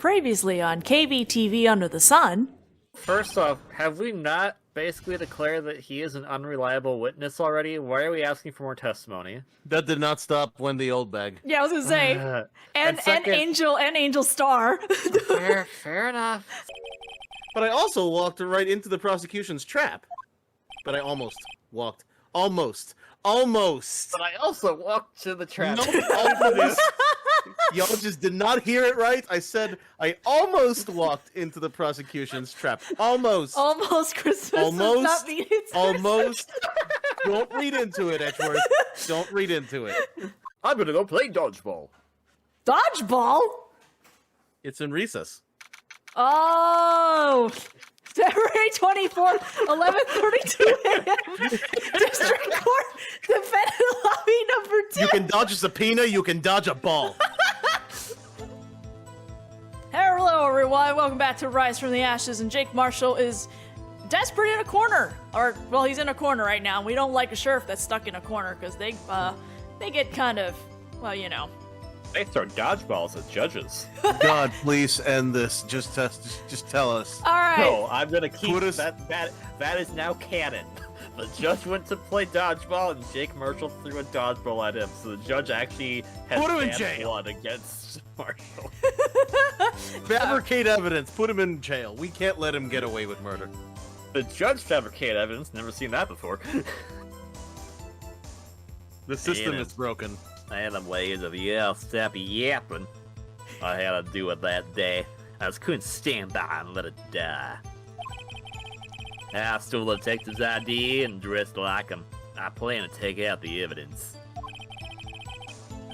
Previously on KBTV Under the Sun. First off, have we not basically declared that he is an unreliable witness already? Why are we asking for more testimony? That did not stop Wendy Oldbag. Yeah, I was gonna say, and Angel Star. Fair enough. But I also walked right into the prosecution's trap. But I almost walked. Almost. But I also walked to the trap. Nope, almost. Y'all just did not hear it right. I said I almost walked into the prosecution's trap. Almost. Almost Christmas. Almost. Does not mean it's Almost. Don't read into it, Edgeworth. Don't read into it. I'm gonna go play dodgeball. Dodgeball? It's in recess. Oh. February 24th, 11:32 a.m. District Court, defendant lobby number 2. You can dodge a subpoena, you can dodge a ball. Hello, everyone. Welcome back to Rise from the Ashes. And Jake Marshall is desperate in a corner. Or, well, he's in a corner right now. We don't like a sheriff that's stuck in a corner because they get kind of, well, you know. They throw dodgeballs at judges. God, please end this. Just tell us. All right. No, I'm gonna keep us... that is now canon. The judge went to play dodgeball, and Jake Marshall threw a dodgeball at him. So the judge actually has Put him in banned jail. blood against Marshall. Fabricate evidence. Put him in jail. We can't let him get away with murder. The judge fabricated evidence. Never seen that before. The system is broken. I had a ways of stop yapping. I had to do it that day. I just couldn't stand by and let it die. I stole the detective's ID and dressed like him. I plan to take out the evidence.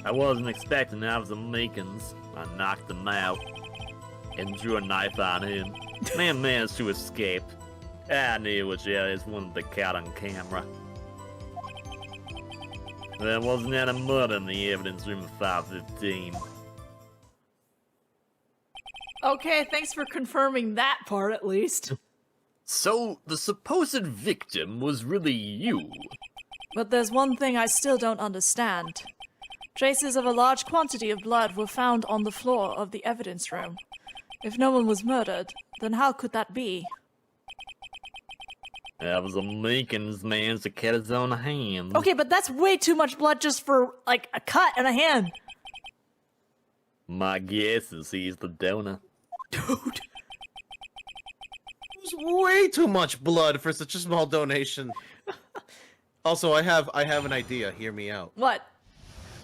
I wasn't expecting Officer Meekins. I knocked him out and drew a knife on him. Man managed to escape. I knew which areas wanted the cat on camera. There wasn't any mud in the evidence room at 5:15. Okay, thanks for confirming that part at least. So, the supposed victim was really you? But there's one thing I still don't understand. Traces of a large quantity of blood were found on the floor of the evidence room. If no one was murdered, then how could that be? That was a Meekins man's to cut his own hand. Okay, but that's way too much blood just for, like, a cut and a hand. My guess is he's the donor. Dude. It was way too much blood for such a small donation. Also, I have an idea. Hear me out. What?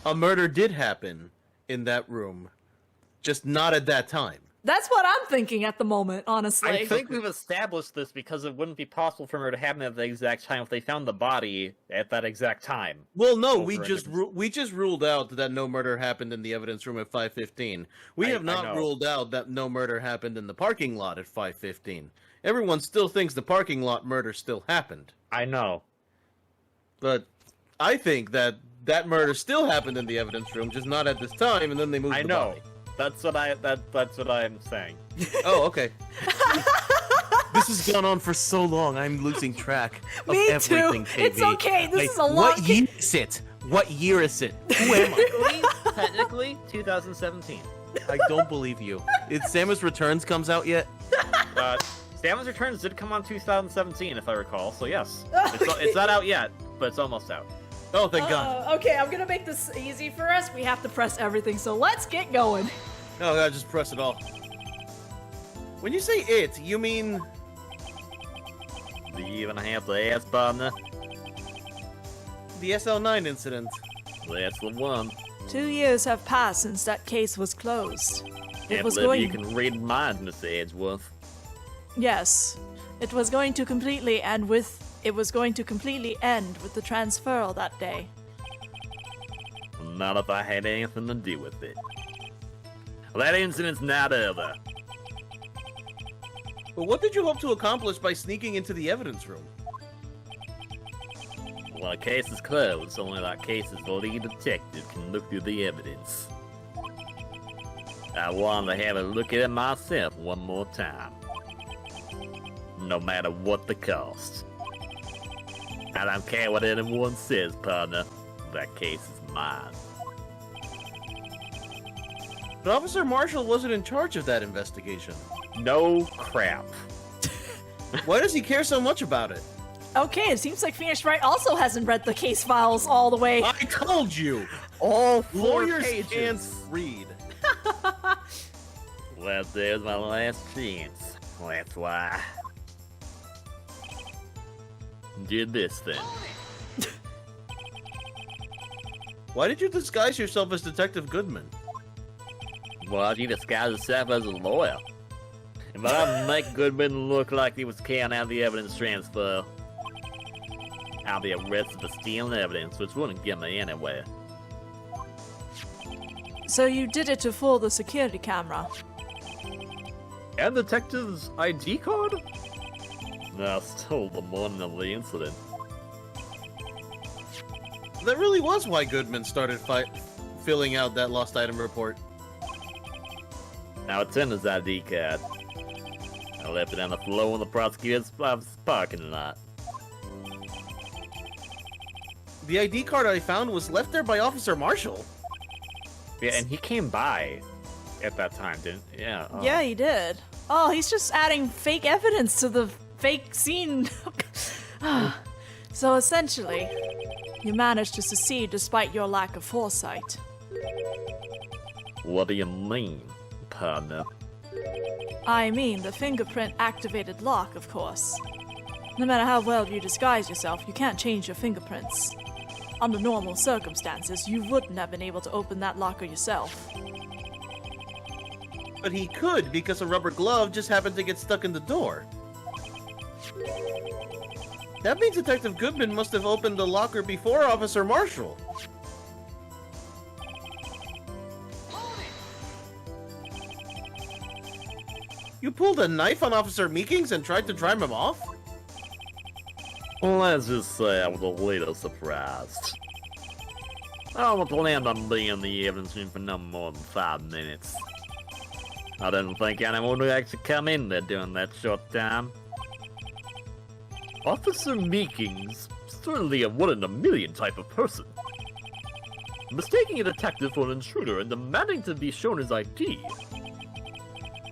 A murder did happen in that room, just not at that time. That's what I'm thinking at the moment, honestly. I think we've established this because it wouldn't be possible for her to happen at the exact time if they found the body at that exact time. Well, no, we just ruled out that no murder happened in the evidence room at 5:15. We have not ruled out that no murder happened in the parking lot at 5:15. Everyone still thinks the parking lot murder still happened. I know. But I think that murder still happened in the evidence room, just not at this time, and then they moved the body. That's what I'm saying. Oh, okay. This has gone on for so long, I'm losing track of everything, too. KB. It's okay, this is a long... What year is it? What year is it? Who am I? Technically, 2017. I don't believe you. Is Samus Returns comes out yet? Samus Returns did come on 2017, if I recall, so yes. It's not out yet, but it's almost out. Oh, thank God. Okay, I'm gonna make this easy for us. We have to press everything, so let's get going. Oh, God, just press it all. When you say it, you mean... Do you even have to ask, partner? The SL-9 incident. That's the one. 2 years have passed since that case was closed. Can't believe you can read minds, Mr. Edgeworth. Yes. It was going to completely end with the transferal that day. Not if I had anything to do with it. Well, that incident's not over. But what did you hope to accomplish by sneaking into the evidence room? When a case is closed, only that case's lead detective can look through the evidence. I wanted to have a look at it myself one more time. No matter what the cost. I don't care what anyone says, partner. That case is mine. But Officer Marshall wasn't in charge of that investigation. No crap. Why does he care so much about it? Okay, it seems like Phoenix Wright also hasn't read the case files all the way. I told you! All 4 Lawyers pages. can't read. Well, there's my last chance. That's why. Did this then. Why did you disguise yourself as Detective Goodman? Well, he disguised himself as a lawyer. But I'll make Goodman look like he was carrying out the evidence transfer. I'll be arrested for stealing evidence, which wouldn't get me anywhere. So you did it to fool the security camera? And the detective's ID card? No, I stole the morning of the incident. That really was why Goodman started filling out that lost item report. Now it's in his ID card. I left it on the floor in the prosecutor's parking lot. The ID card I found was left there by Officer Marshall. Yeah, and he came by at that time, didn't he? Yeah. Oh. Yeah, he did. Oh, he's just adding fake evidence to the fake scene. So essentially, you managed to succeed despite your lack of foresight. What do you mean, partner? I mean the fingerprint-activated lock, of course. No matter how well you disguise yourself, you can't change your fingerprints. Under normal circumstances, you wouldn't have been able to open that locker yourself. But he could, because a rubber glove just happened to get stuck in the door. That means Detective Goodman must have opened the locker before Officer Marshall. You pulled a knife on Officer Meekings and tried to drive him off? Well, let's just say I was a little surprised. I was planned on being in the evidence room for no more than 5 minutes. I didn't think anyone would actually come in there during that short time. Officer Meekings, certainly a 1 in a million type of person. Mistaking a detective for an intruder and demanding to be shown his ID.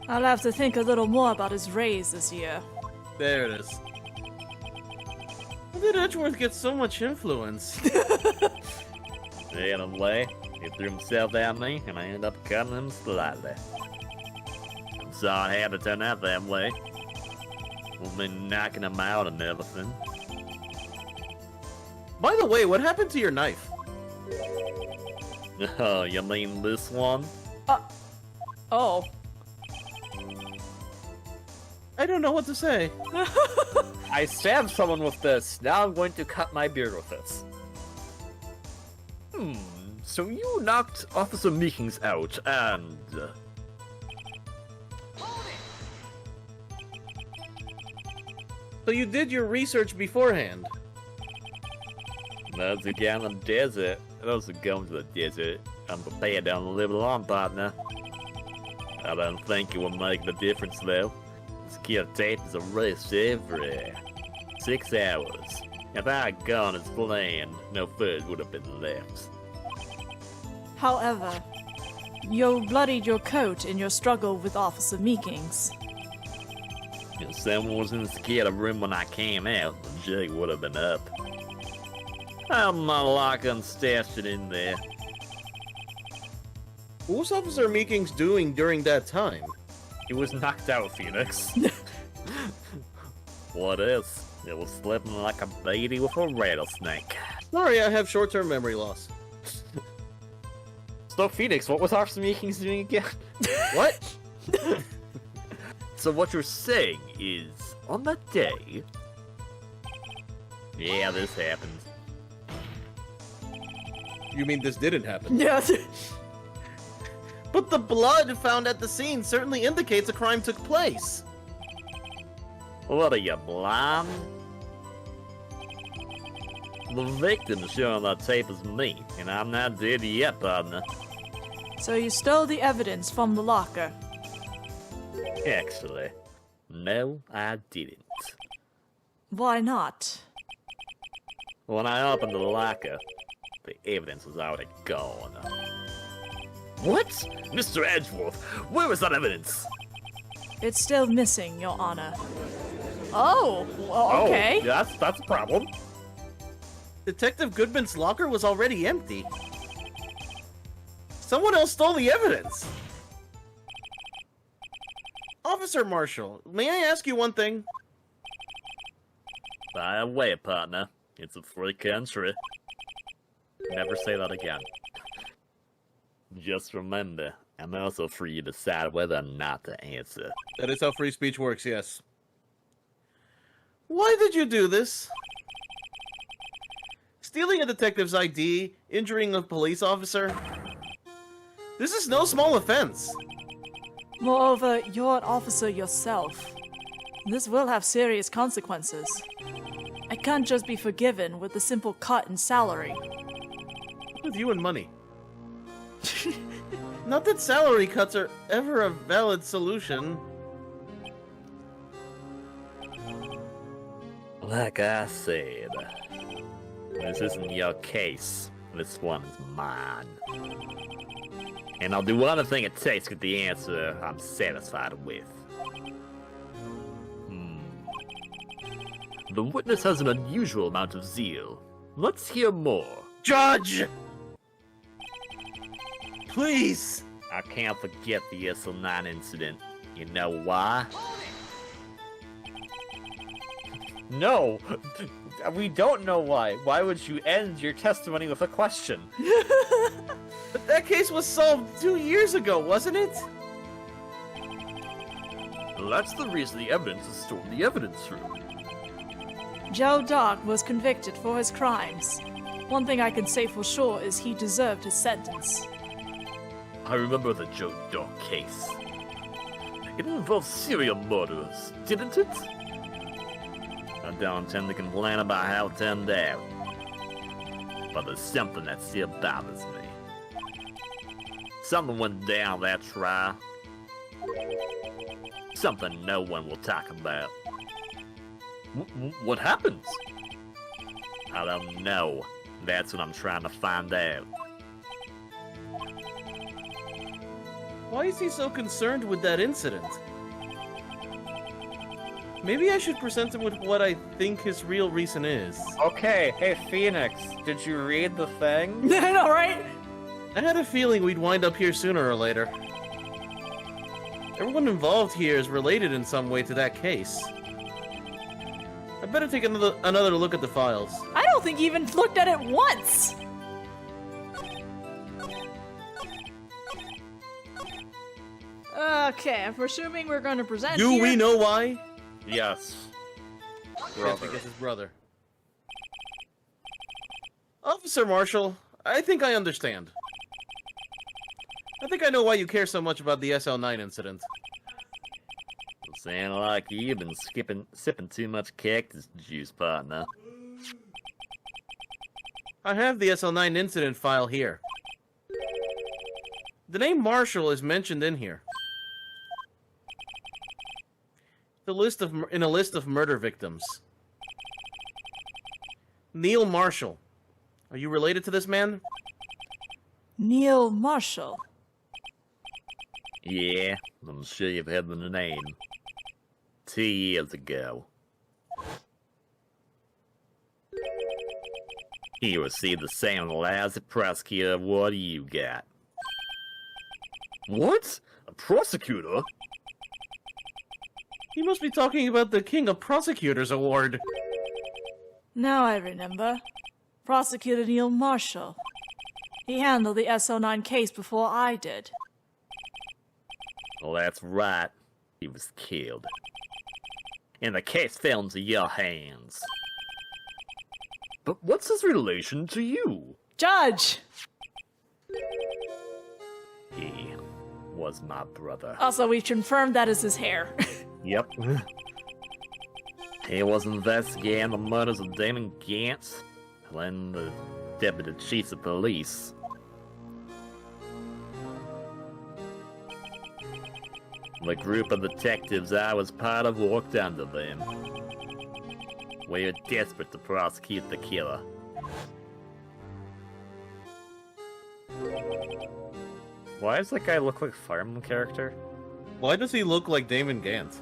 I'll have to think a little more about his raise this year. There it is. How did Edgeworth get so much influence? Anyway, he threw himself at me, and I ended up cutting him slightly. So I had to turn out that way. We've been knocking him out and everything. By the way, what happened to your knife? Oh, you mean this one? Oh. I don't know what to say. I stabbed someone with this, now I'm going to cut my beard with this. So you knocked Officer Meekings out, and... So you did your research beforehand? Those who go in the desert, those who go into the desert, I'm prepared to live along, partner. I don't think it will make the difference, though. This kill tape is a race every 6 hours. If I had gone as planned, no food would have been left. However, you bloodied your coat in your struggle with Officer Meekings. If someone was in the security room when I came out, the jig would have been up. I had my locker and stashed it in there. What was Officer Meekings doing during that time? He was knocked out, Phoenix. What else? It was slipping like a baby with a rattlesnake. Sorry, I have short-term memory loss. So, Phoenix, what was Officer Meekings doing again? What? So what you're saying is, on that day... Yeah, this happened. You mean this didn't happen? Yes. But the blood found at the scene certainly indicates a crime took place. What are you, blind? The victim shown on that tape is me, and I'm not dead yet, partner. So you stole the evidence from the locker. Actually, no, I didn't. Why not? When I opened the locker, the evidence was already gone. What? Mr. Edgeworth, where is that evidence? It's still missing, Your Honor. Oh, well, okay. Oh, that's a problem. Detective Goodman's locker was already empty. Someone else stole the evidence. Officer Marshall, may I ask you one thing? By the way, partner, it's a free country. Never say that again. Just remember, I'm also free to decide whether or not to answer. That is how free speech works, yes. Why did you do this? Stealing a detective's ID, injuring a police officer? This is no small offense. Moreover, you're an officer yourself. This will have serious consequences. I can't just be forgiven with a simple cut in salary. With you and money. Not that salary cuts are ever a valid solution. Like I said, this isn't your case. This one is mine. And I'll do anything it takes to get the answer I'm satisfied with. The witness has an unusual amount of zeal. Let's hear more. Judge! Please! I can't forget the SL-9 incident. You know why? No! We don't know why. Why would you end your testimony with a question? But that case was solved 2 years ago, wasn't it? Well, that's the reason the evidence is stored in the evidence room. Joe Dock was convicted for his crimes. One thing I can say for sure is he deserved his sentence. I remember the Joe Dock case. It involved serial murders, didn't it? I don't intend to complain about how it turned out. But there's something that still bothers me. Something went down that trial. Something no one will talk about. What happens? I don't know. That's what I'm trying to find out. Why is he so concerned with that incident? Maybe I should present him with what I think his real reason is. Okay, hey Phoenix, did you read the thing? I know, right? I had a feeling we'd wind up here sooner or later. Everyone involved here is related in some way to that case. I better take another look at the files. I don't think he even looked at it once! Okay, I'm presuming we're going to present Do here. we know why? Yes. Yes, I guess his brother. Officer Marshall, I think I understand. I think I know why you care so much about the SL-9 incident. Sound like you've been sipping too much cactus juice, partner. I have the SL-9 incident file here. The name Marshall is mentioned in here. In a list of murder victims. Neil Marshall. Are you related to this man? Neil Marshall. Yeah, I'm sure you've heard the name. 2 years ago. He received the same lousy prosecutor award you got. What? A prosecutor? He must be talking about the King of Prosecutors Award. Now I remember. Prosecutor Neil Marshall. He handled the SL-9 case before I did. Well, that's right. He was killed. And the case fell into your hands. But what's his relation to you? Judge! He was my brother. Also, we've confirmed that is his hair. Yep. He was investigating the murders of Damon Gantz and the deputy chief of police. The group of detectives I was part of worked under them. We were desperate to prosecute the killer. Why does that guy look like a Fire Emblem character? Why does he look like Damon Gantz?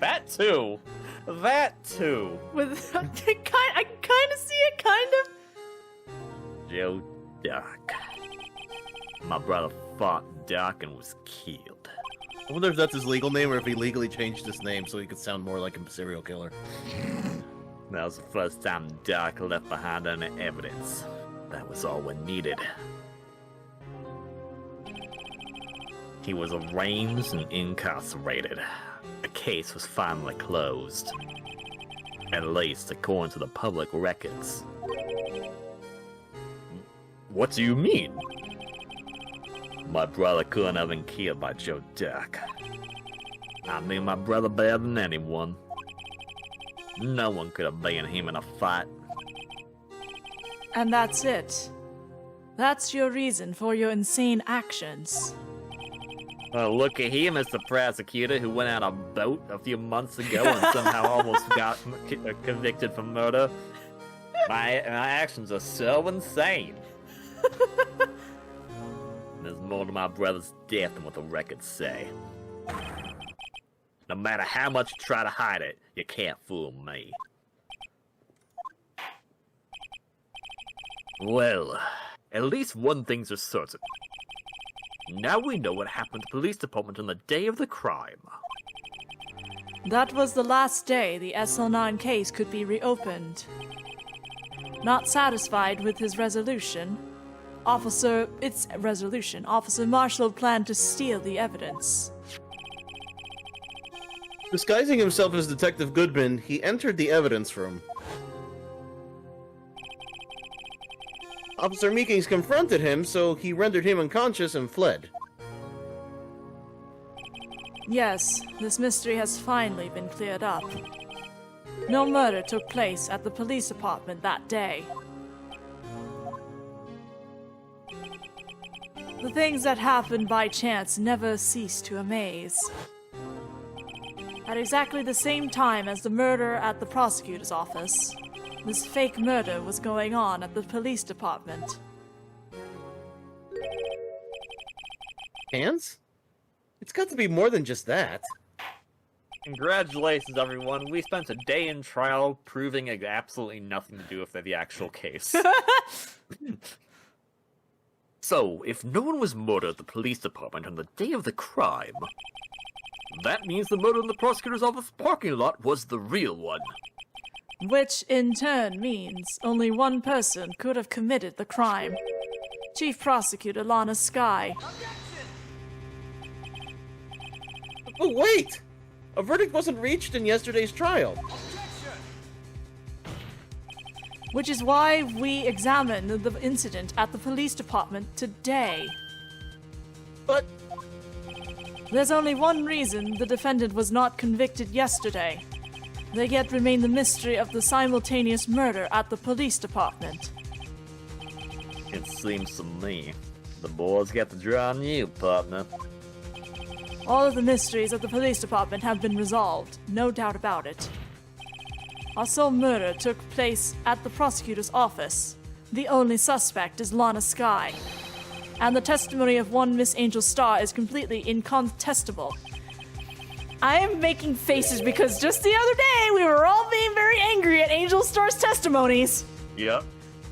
That too! That too! With I can kind of see it, kind of. Joe Duck. My brother fought Duck and was killed. I wonder if that's his legal name or if he legally changed his name so he could sound more like a serial killer. That was the first time Duck left behind any evidence. That was all we needed. He was arraigned and incarcerated. The case was finally closed. At least according to the public records. What do you mean? My brother couldn't have been killed by Joe Duck. I knew my brother better than anyone. No one could have beaten him in a fight. And that's it. That's your reason for your insane actions. Well, look at him as the prosecutor who went out on a boat a few months ago and somehow almost got convicted for murder. My actions are so insane. There's more to my brother's death than what the records say. No matter how much you try to hide it, you can't fool me. Well, at least one thing's for certain. Now we know what happened to the police department on the day of the crime. That was the last day the SL-9 case could be reopened. Not satisfied with his resolution, Officer Marshall planned to steal the evidence. Disguising himself as Detective Goodman, he entered the evidence room. Officer Meekings confronted him, so he rendered him unconscious and fled. Yes, this mystery has finally been cleared up. No murder took place at the police department that day. The things that happened by chance never cease to amaze. At exactly the same time as the murder at the prosecutor's office, this fake murder was going on at the police department. Hands? It's got to be more than just that. Congratulations, everyone. We spent a day in trial proving it had absolutely nothing to do with the actual case. So, if no one was murdered at the police department on the day of the crime, that means the murder in the prosecutor's office parking lot was the real one. Which, in turn, means only one person could have committed the crime. Chief Prosecutor Lana Skye. But wait! A verdict wasn't reached in yesterday's trial. Which is why we examined the incident at the police department today. But There's only one reason the defendant was not convicted yesterday. There yet remain the mystery of the simultaneous murder at the police department. It seems to me the boys got the draw on you, partner. All of the mysteries of the police department have been resolved, no doubt about it. Our sole murder took place at the prosecutor's office. The only suspect is Lana Skye. And the testimony of one Miss Angel Star is completely incontestable. I am making faces because just the other day we were all being very angry at Angel Star's testimonies. Yep.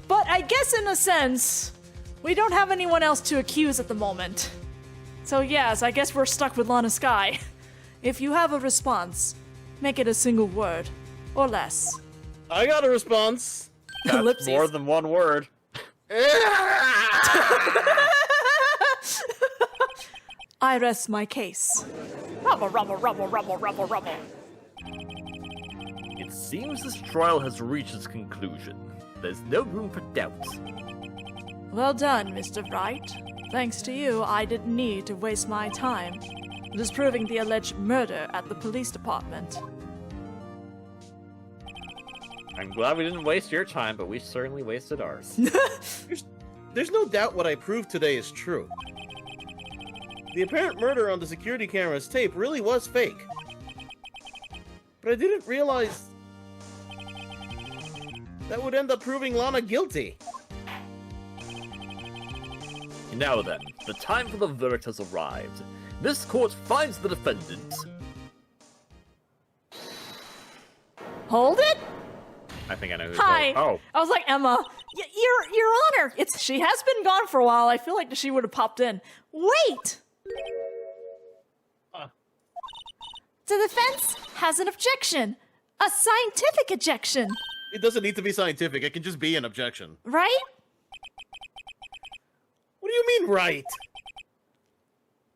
But I guess in a sense, we don't have anyone else to accuse at the moment. So yes, I guess we're stuck with Lana Skye. If you have a response, make it a single word, or less. I got a response. That's Ellipses. more than one word. I rest my case. Rubble, rubble, rubble, rubble, rubble, rubble. It seems this trial has reached its conclusion. There's no room for doubt. Well done, Mr. Wright. Thanks to you, I didn't need to waste my time disproving the alleged murder at the police department. I'm glad we didn't waste your time, but we certainly wasted ours. There's no doubt what I proved today is true. The apparent murder on the security camera's tape really was fake. But I didn't realize that would end up proving Lana guilty. Now then, the time for the verdict has arrived. This court finds the defendant. Hold it? I think I know who's Hi. Oh. I was like, Emma, Your Honor, she has been gone for a while. I feel like she would have popped in. Wait! The defense has an objection. A scientific objection. It doesn't need to be scientific. It can just be an objection. Right? What do you mean, right?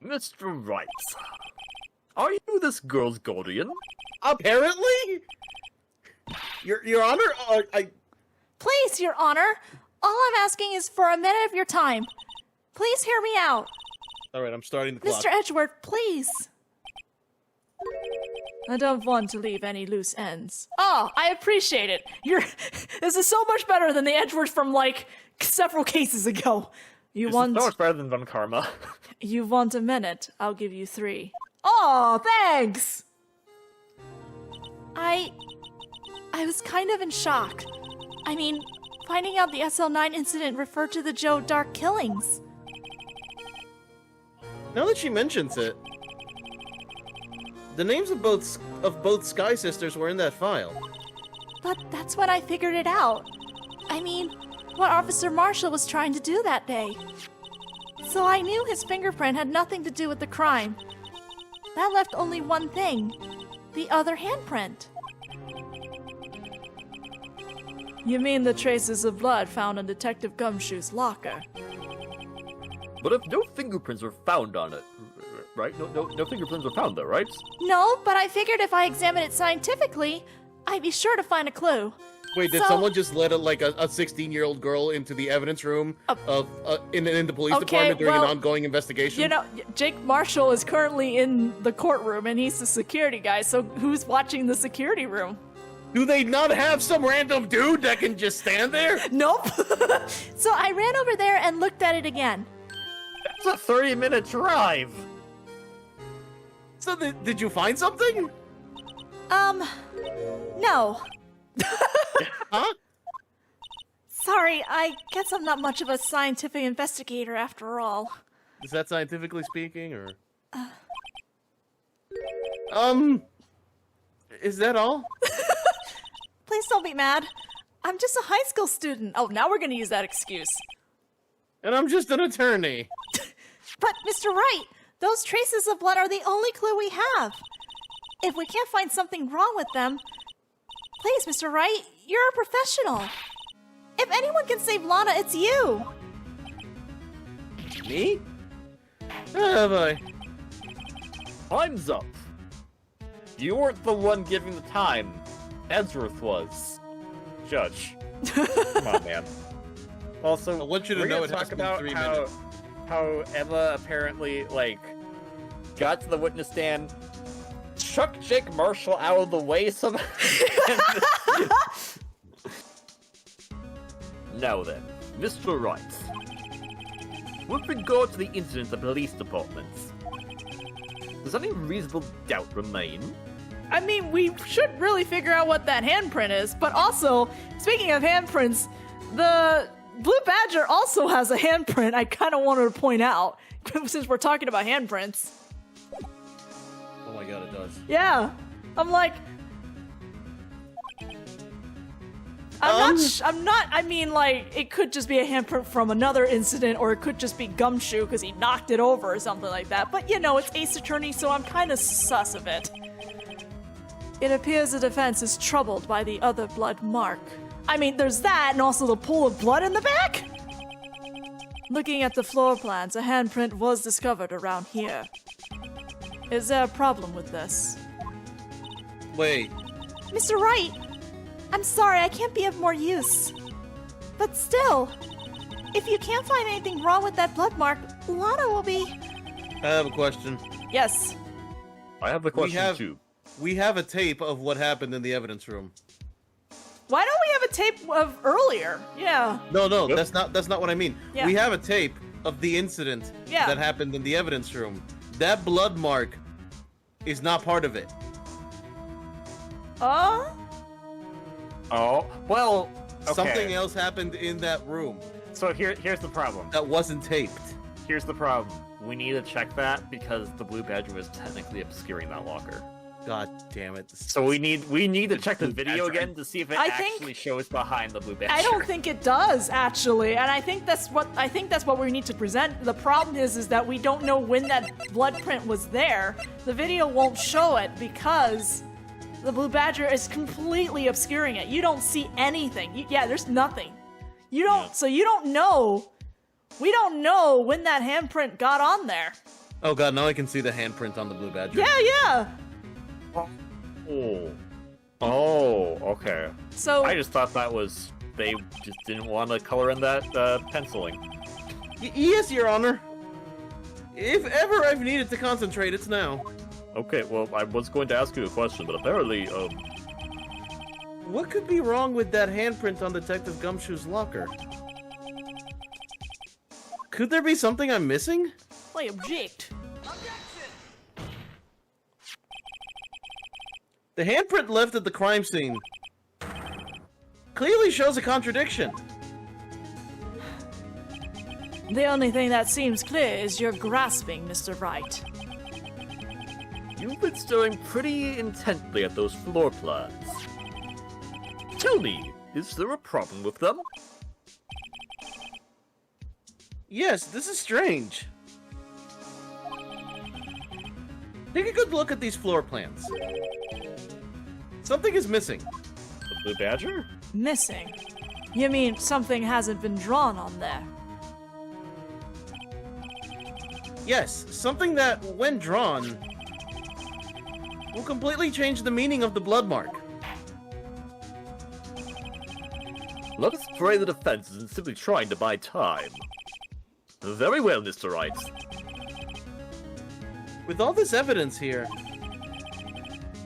Mr. Wright, are you this girl's guardian? Apparently? Your Honor, Please, Your Honor. All I'm asking is for a minute of your time. Please hear me out. All right, I'm starting the clock. Mr. Edgeworth, please. I don't want to leave any loose ends. Oh, I appreciate it. This is so much better than the Edgeworth from, like, several cases ago. This is so much better than Von Karma. You want a minute? I'll give you 3. Oh, thanks! I was kind of in shock. I mean, finding out the SL-9 incident referred to the Joe Dark killings. Now that she mentions it, the names of both Sky Sisters were in that file. But that's when I figured it out. I mean, what Officer Marshall was trying to do that day. So I knew his fingerprint had nothing to do with the crime. That left only one thing. The other handprint. You mean the traces of blood found in Detective Gumshoe's locker? But if no fingerprints were found on it, right? No fingerprints were found there, right? No, but I figured if I examined it scientifically, I'd be sure to find a clue. Wait, did someone just let a 16-year-old girl into the evidence room in the police department during an ongoing investigation? You know, Jake Marshall is currently in the courtroom, and he's the security guy, so who's watching the security room? Do they not have some random dude that can just stand there? Nope. So I ran over there and looked at it again. That's a 30-minute drive! So did you find something? No. Huh? Sorry, I guess I'm not much of a scientific investigator after all. Is that scientifically speaking, or? Is that all? Please don't be mad. I'm just a high school student. Oh, now we're gonna use that excuse. And I'm just an attorney. But, Mr. Wright, those traces of blood are the only clue we have. If we can't find something wrong with them, please, Mr. Wright, you're a professional. If anyone can save Lana, it's you. Me? Oh boy. Time's up. You weren't the one giving the time. Edgeworth was. Judge. Come on, man. Also, I want you to we're know gonna it has talk been about 3 minutes. how Emma apparently, got to the witness stand, chucked Jake Marshall out of the way somehow. Now then, Mr. Wright. With regard to the incident at the police departments, does any reasonable doubt remain? I mean, we should really figure out what that handprint is, but also, speaking of handprints, the Blue Badger also has a handprint I kind of wanted to point out, since we're talking about handprints. Oh my god, it does. Yeah. I'm like... I mean, like, it could just be a handprint from another incident, or it could just be Gumshoe because he knocked it over or something like that. But, you know, it's Ace Attorney, so I'm kind of sus of it. It appears the defense is troubled by the other blood mark. I mean, there's that, and also the pool of blood in the back? Looking at the floor plans, a handprint was discovered around here. Is there a problem with this? Wait. Mr. Wright, I'm sorry, I can't be of more use. But still, if you can't find anything wrong with that blood mark, Lana will be... I have a question. Yes. I have a question too. We have a tape of what happened in the evidence room. Why don't we have a tape of earlier? Yeah. No, that's not what I mean. Yeah. We have a tape of the incident that happened in the evidence room. That blood mark is not part of it. Oh, well, okay. Something else happened in that room So here's the problem. that wasn't taped. Here's the problem. We need to check that because the Blue Badger was technically obscuring that locker. God damn it. So we need to check the video Badger. again to see if it I actually think- shows behind the Blue Badger. I don't think it does actually, and I think that's what we need to present. The problem is that we don't know when that blood print was there. The video won't show it because the Blue Badger is completely obscuring it. You don't see anything. There's nothing. You don't. So you don't know. We don't know when that handprint got on there. Oh god, now I can see the handprint on the Blue Badger. Yeah. Oh, okay. So I just thought that was they just didn't want to color in that penciling. Yes, Your Honor. If ever I've needed to concentrate, it's now. Okay, well, I was going to ask you a question, but apparently, What could be wrong with that handprint on Detective Gumshoe's locker? Could there be something I'm missing? I object. The handprint left at the crime scene clearly shows a contradiction. The only thing that seems clear is you're grasping, Mr. Wright. you've been staring pretty intently at those floor plans. Tell me, is there a problem with them? Yes, this is strange. Take a good look at these floor plans. Something is missing. The Blue Badger? Missing? You mean something hasn't been drawn on there? Yes, something that, when drawn, will completely change the meaning of the blood mark. Let us pray the defense isn't simply trying to buy time. Very well, Mr. Wright. With all this evidence here,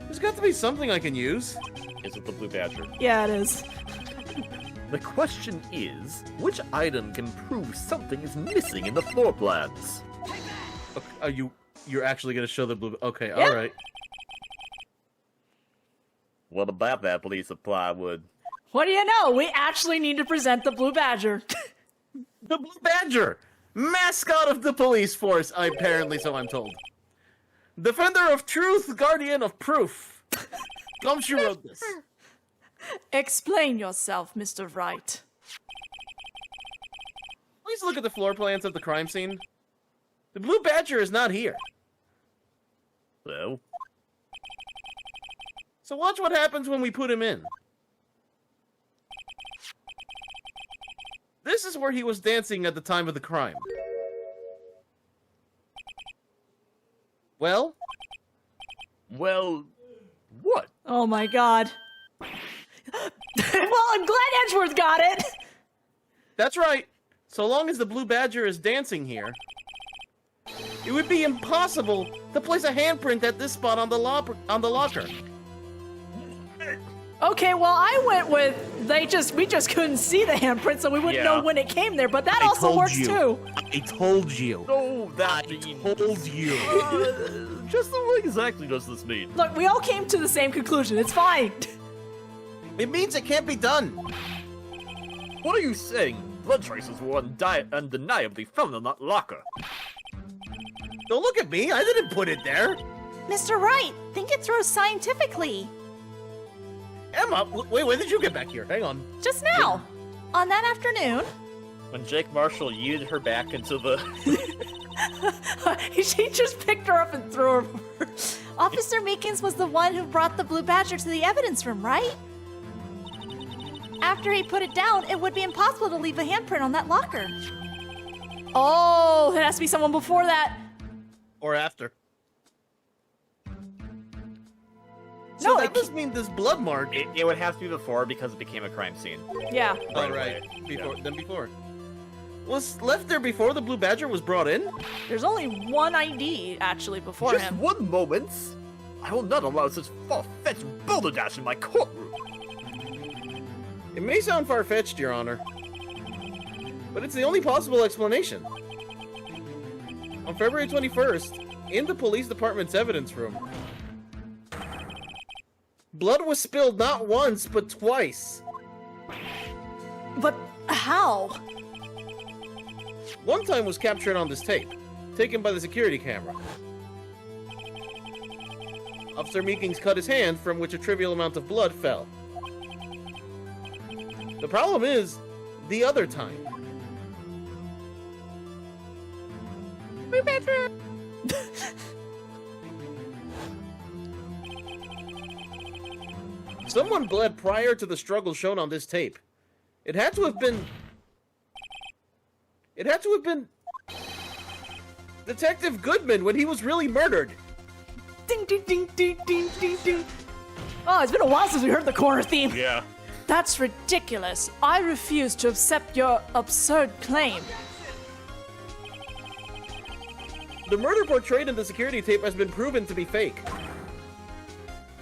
there's got to be something I can use. Is it the Blue Badger? Yeah, it is. The question is, which item can prove something is missing in the floor plans? Okay, you're actually gonna show the blue? Okay, Yeah. all right. What about that piece of plywood? What do you know? We actually need to present the Blue Badger. The Blue Badger, mascot of the police force. Apparently, so I'm told. Defender of truth, guardian of proof. Gumshoe wrote this. Explain yourself, Mr. Wright. Please look at the floor plans of the crime scene. The Blue Badger is not here. Well, So watch what happens when we put him in. This is where he was dancing at the time of the crime. Well, what? Oh my god. Well, I'm glad Edgeworth got it. that's right. So long as the Blue Badger is dancing here, it would be impossible to place a handprint at this spot on the locker. Okay, well, I went with we just couldn't see the handprint, so we wouldn't know when it came there, but that also works too. I told you. Oh, that Told you. just what exactly does this mean? Look, we all came to the same conclusion. It's fine. It means it can't be done. What are you saying? Blood traces were undeniably found in that locker. Don't look at me. I didn't put it there. Mr. Wright, think it through scientifically. Emma, wait, when did you get back here? Hang on. Just now, on that afternoon, When Jake Marshall yeeted her back into the... She just picked her up and threw her. Officer Meekins was the one who brought the Blue Badger to the evidence room, right? After he put it down, it would be impossible to leave a handprint on that locker. Oh, it has to be someone before that. Or after. No, So that does mean this blood mark. It would have to be before because it became a crime scene. Yeah. Oh, right. Before. Was left there before the Blue Badger was brought in? There's only one ID actually before Just him. one moment. I will not allow such far-fetched balderdash in my courtroom. It may sound far-fetched, Your Honor, but it's the only possible explanation. On February 21st, in the police department's evidence room, blood was spilled not once, but twice. But how? one time was captured on this tape, taken by the security camera. Officer Meekings cut his hand, from which a trivial amount of blood fell. The problem is, the other time. Someone bled prior to the struggle shown on this tape. It had to have been Detective Goodman when he was really murdered. Ding, ding, ding, ding, ding, ding, ding. Oh, it's been a while since we heard the corner theme. Yeah. That's ridiculous. I refuse to accept your absurd claim. The murder portrayed in the security tape has been proven to be fake.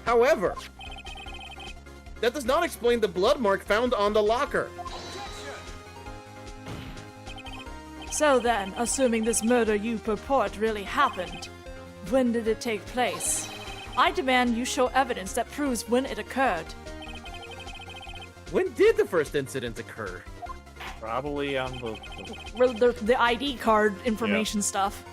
However, that does not explain the blood mark found on the locker. So then, assuming this murder you purport really happened, when did it take place? I demand you show evidence that proves when it occurred. When did the first incident occur? Probably on The ID card information stuff.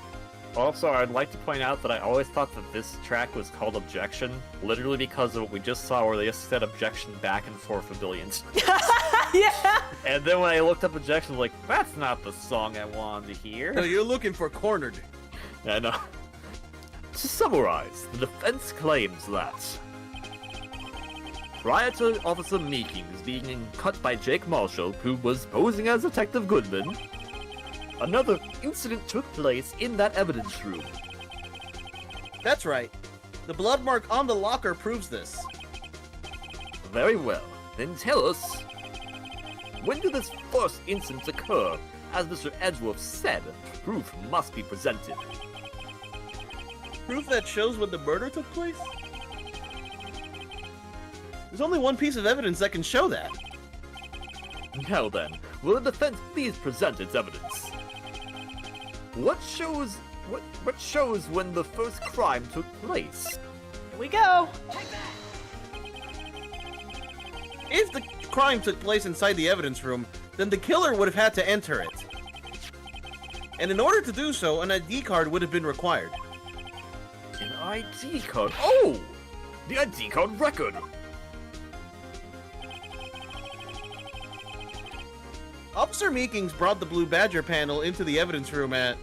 Also, I'd like to point out that I always thought that this track was called Objection, literally because of what we just saw where they just said Objection back and forth for billions. Yeah! And then when I looked up Objection, I was like, that's not the song I wanted to hear. No, you're looking for cornered. I know. To summarize, the defense claims that prior to Officer Meekings being cut by Jake Marshall, who was posing as Detective Goodman, another incident took place in that evidence room. That's right. The blood mark on the locker proves this. Very well. Then tell us, when did this first incident occur? As Mr. Edgeworth said, proof must be presented. Proof that shows when the murder took place? There's only one piece of evidence that can show that. Now then, will the defense please present its evidence? What shows when the first crime took place? Here we go! If the crime took place inside the evidence room, then the killer would have had to enter it. And in order to do so, an ID card would have been required. An ID card? Oh! The ID card record! Officer Meekings brought the Blue Badger panel into the evidence room at...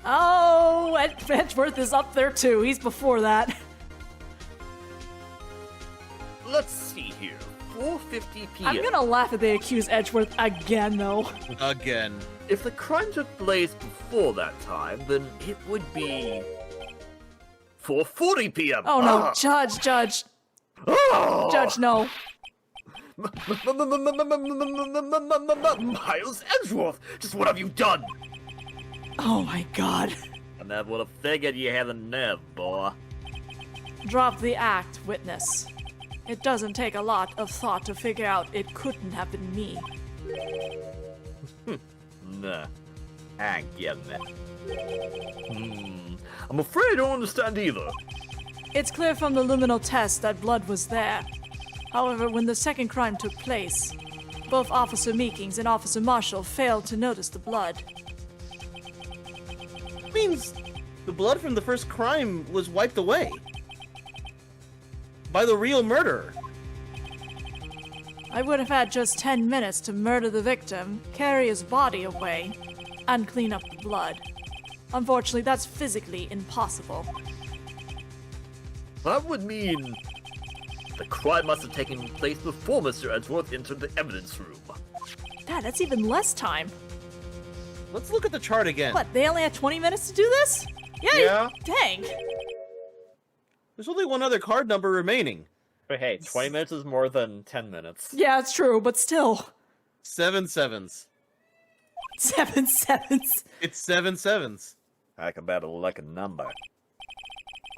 Oh, Edgeworth is up there too. He's before that. Let's see here. 4:50 p.m. I'm gonna laugh if they accuse Edgeworth again, though. Again. If the crime took place before that time, then it would be 4:40 p.m. Oh no, Judge. Ah! Judge, no. Miles Edgeworth, just what have you done? Oh my god. I never would have figured you had a nerve, boy. Drop the act, witness. It doesn't take a lot of thought to figure out it couldn't have been me. Nah, I ain't getting it. I'm afraid I don't understand either. It's clear from the luminal test that blood was there. However, when the second crime took place, both Officer Meekings and Officer Marshall failed to notice the blood. Means the blood from the first crime was wiped away. By the real murderer. I would have had just 10 minutes to murder the victim, carry his body away, and clean up the blood. Unfortunately, that's physically impossible. That would mean the crime must have taken place before Mr. Edgeworth entered the evidence room. Dad, that's even less time. Let's look at the chart again. What, they only had 20 minutes to do this? Yeah. Dang. There's only one other card number remaining. But hey, 20 minutes is more than 10 minutes. Yeah, it's true, but still. 7 sevens. 7 sevens. It's 7 sevens. I can bet a lucky number.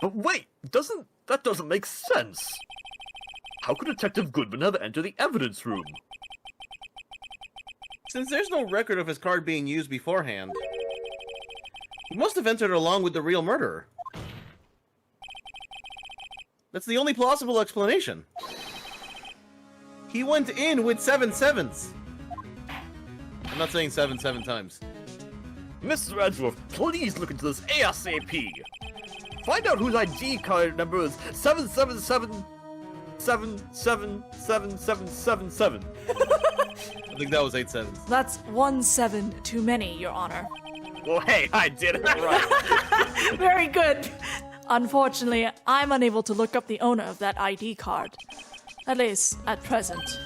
But wait, that doesn't make sense. How could Detective Goodman have entered the evidence room? Since there's no record of his card being used beforehand, he must have entered along with the real murderer. That's the only plausible explanation. He went in with 7 sevens. I'm not saying 7 times. Mr. Edgeworth, please look into this ASAP. Find out whose ID card number is 777777777. I think that was 8 sevens. That's 1 7 too many, Your Honor. Well, hey, I did it right. Very good. Unfortunately, I'm unable to look up the owner of that ID card. At least, at present.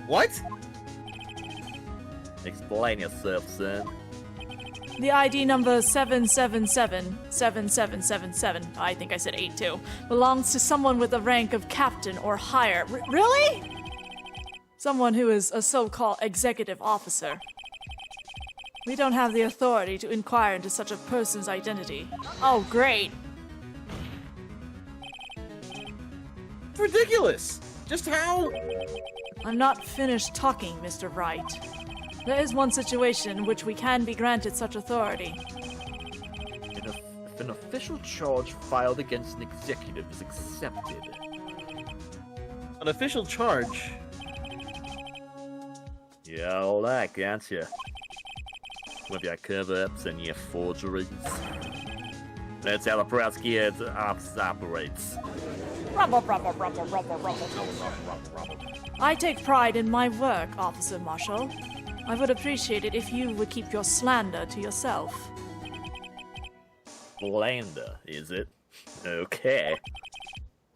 What? Explain yourself, son. The ID number 7777777, I think I said 8 too, belongs to someone with the rank of captain or higher. Really? Someone who is a so-called executive officer. We don't have the authority to inquire into such a person's identity. Oh, great. It's ridiculous. Just how? I'm not finished talking, Mr. Wright. There is one situation in which we can be granted such authority. If an official charge filed against an executive is accepted. An official charge? Yeah, all that, can't you? With your cover-ups and your forgeries. That's how the prosecutor's office operates. I take pride in my work, Officer Marshall. I would appreciate it if you would keep your slander to yourself. Slander, is it? Okay.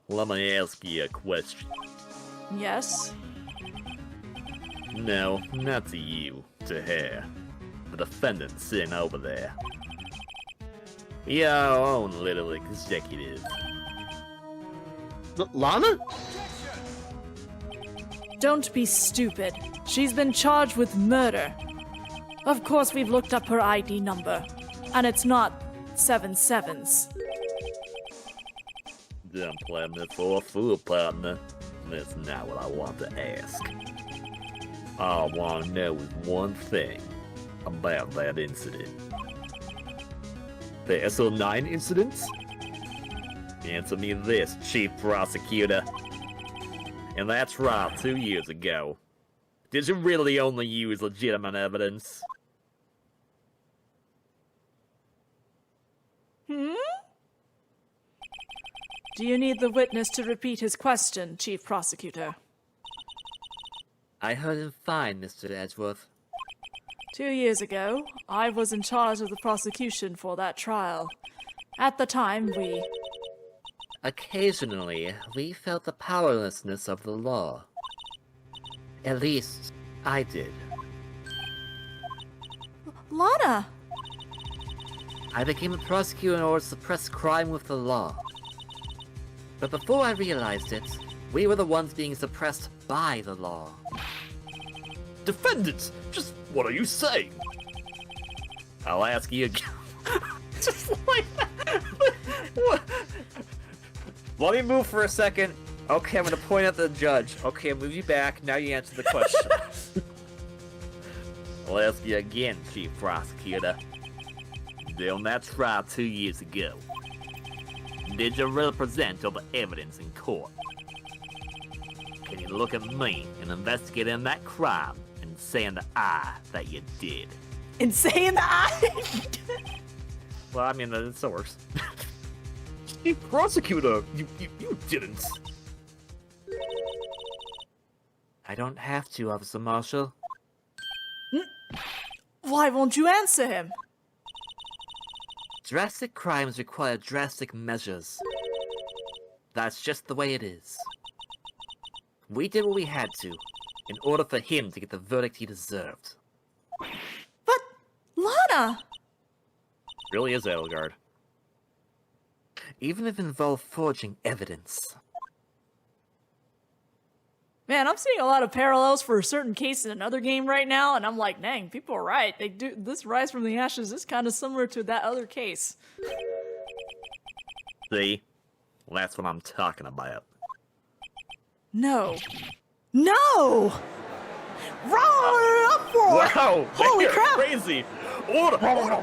Let me ask you a question. Yes? No, not to you, to her. The defendant sitting over there. Your own little executive. Lana? Don't be stupid. She's been charged with murder. Of course we've looked up her ID number. And it's not 7 sevens. Don't play me for a fool, partner. That's not what I want to ask. All I want to know is one thing about that incident. The SL-9 incident? Answer me this, Chief Prosecutor. And that's right, 2 years ago. Did you really only use legitimate evidence? Do you need the witness to repeat his question, Chief Prosecutor? I heard him fine, Mr. Edgeworth. 2 years ago, I was in charge of the prosecution for that trial. At the time, Occasionally, we felt the powerlessness of the law. At least, I did. Lana! I became a prosecutor in order to suppress crime with the law. But before I realized it, we were the ones being suppressed by the law. Defendants! Just what are you saying? I'll ask you again. Just like what? Let me move for a second. Okay, I'm gonna point at the judge. Okay, I'll move you back. Now you answer the question. I'll ask you again, Chief Prosecutor. During that trial 2 years ago, did you really present all the evidence in court? Can you look at me and investigate in that crime and say in the eye that you did? And say in the eye? Well, I mean, that still works. Chief Prosecutor, you didn't. I don't have to, Officer Marshall. Why won't you answer him? Drastic crimes require drastic measures. That's just the way it is. We did what we had to, in order for him to get the verdict he deserved. But, Lana! Really is Edelgard. Even if it involved forging evidence. Man, I'm seeing a lot of parallels for a certain case in another game right now, and I'm like, dang, people are right. They do this Rise from the Ashes is kind of similar to that other case. See? Well, that's what I'm talking about. No. No! Roll up for it! Wow! Holy they are crap! Crazy! Order! Ah!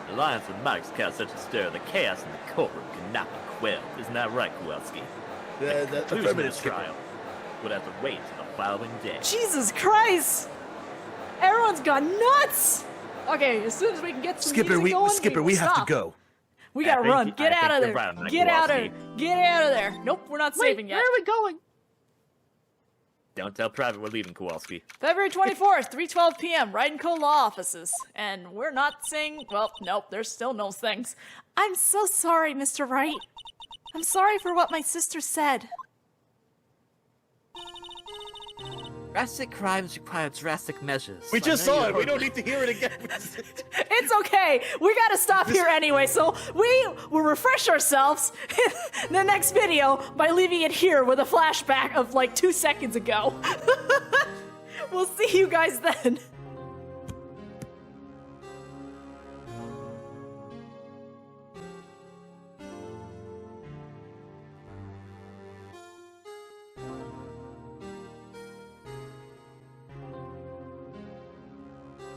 The Alliance and Mike's cast such a stir, the chaos in the courtroom cannot be quelled. Isn't that right, Kowalski? That's Conclusion of this trial would have to wait till the following day. Jesus Christ! Everyone's gone nuts. Okay, as soon as we can get some Skipper, music going, Skipper, will we have to stop. go. We gotta I run. think- Get I out of think there. you're right on that, Get out of there. Kowalski. Get out of there. Nope, we're not saving yet. Where are we going? Don't tell Private we're leaving, Kowalski. February 24th, 3:12 p.m., Wright and Co. law offices. And we're not saying, well, nope, there's still no things. I'm so sorry, Mr. Wright. I'm sorry for what my sister said. Drastic crimes require drastic measures. We just saw it. We don't need to hear it again. It's okay. We gotta stop here anyway, so we will refresh ourselves in the next video by leaving it here with a flashback of like 2 seconds ago. We'll see you guys then.